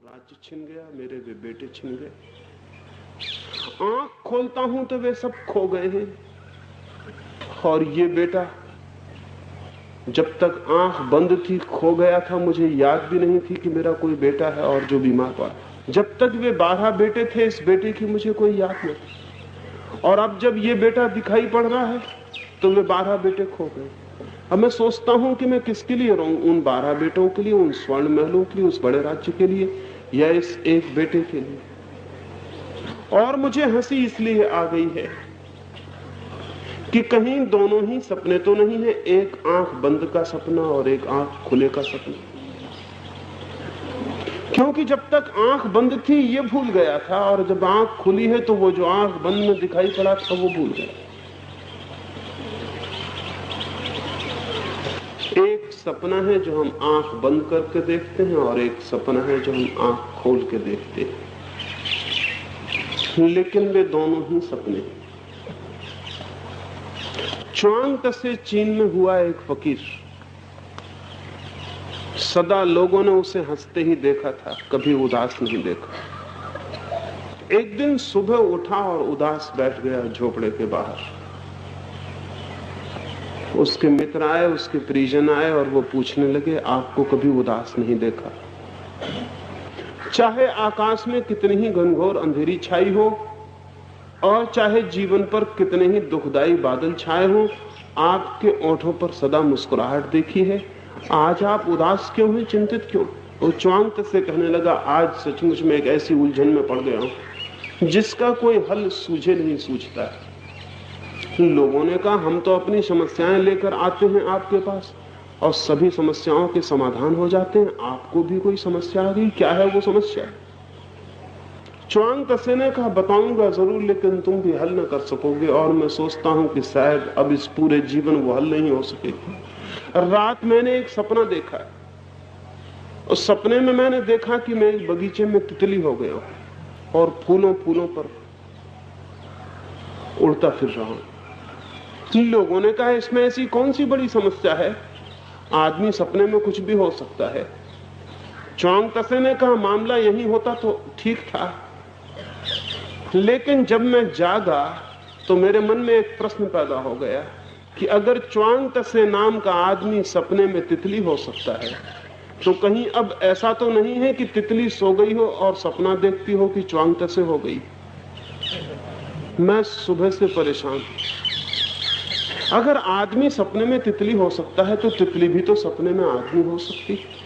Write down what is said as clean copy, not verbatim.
राज्य छिन गया, मेरे वे बेटे छिन गए। आंख खोलता हूं तो वे सब खो गए हैं। और ये बेटा जब तक आंख बंद थी खो गया था, मुझे याद भी नहीं थी कि मेरा कोई बेटा है और जो बीमार पड़ा। जब तक वे 12 बेटे थे, इस बेटे की मुझे कोई याद नहीं। और अब जब ये बेटा दिखाई पड़ रहा है तो वे 12 बेटे खो गए। अब मैं सोचता हूं कि मैं किसके लिए रहूं, उन 12 बेटों के लिए, उन स्वर्ण महलों के लिए, उस बड़े राज्य के लिए, या इस एक बेटे के लिए। और मुझे हंसी इसलिए आ गई है कि कहीं दोनों ही सपने तो नहीं है, एक आंख बंद का सपना और एक आंख खुले का सपना। क्योंकि जब तक आंख बंद थी ये भूल गया था, और जब आंख खुली है तो वो जो आंख बंद में दिखाई पड़ा था वो भूल गया। एक सपना है जो हम आंख बंद करके देखते हैं, और एक सपना है जो हम आंख खोल के देखते हैं, लेकिन वे दोनों ही सपने हैं। च्वांग तसे चीन में हुआ एक फकीर, सदा लोगों ने उसे हंसते ही देखा था, कभी उदास नहीं देखा। एक दिन सुबह उठा और उदास बैठ गया झोपड़े के बाहर। उसके मित्र आए, उसके परिजन आए और वो पूछने लगे, आपको कभी उदास नहीं देखा? चाहे आकाश में कितनी ही घनघोर अंधेरी छाई हो और चाहे जीवन पर कितने ही दुखदाई बादल छाए हो, आपके ओंठों पर सदा मुस्कुराहट देखी है। आज आप उदास क्यों हैं, चिंतित क्यों? वो च्वांग से कहने लगा, आज सचमुच में एक ऐसी उलझन में पड़ गया हूं जिसका कोई हल सूझे नहीं सूझता है। लोगों ने कहा, हम तो अपनी समस्याएं लेकर आते हैं आपके पास और सभी समस्याओं के समाधान हो जाते हैं, आपको भी कोई समस्या आ गई, क्या है वो समस्या? च्वांग तसे ने कहा, बताऊंगा जरूर, लेकिन तुम भी हल न कर सकोगे, और मैं सोचता हूं कि शायद अब इस पूरे जीवन वो हल नहीं हो सकेगी। रात मैंने एक सपना देखा है। उस सपने में मैंने देखा कि मैं एक बगीचे में तितली हो गया हूं और फूलों फूलों पर उड़ता फिर रहा हूं। लोगों ने कहा, इसमें ऐसी कौन सी बड़ी समस्या है, आदमी सपने में कुछ भी हो सकता है। च्वांग तसे ने कहा, मामला यही होता तो ठीक था, लेकिन जब मैं जागा तो मेरे मन में एक प्रश्न पैदा हो गया कि अगर च्वांग तसे नाम का आदमी सपने में तितली हो सकता है, तो कहीं अब ऐसा तो नहीं है कि तितली सो गई हो और सपना देखती हो कि च्वांग तसे हो गई। मैं सुबह से परेशान हूं। अगर आदमी सपने में तितली हो सकता है तो तितली भी तो सपने में आदमी हो सकती है।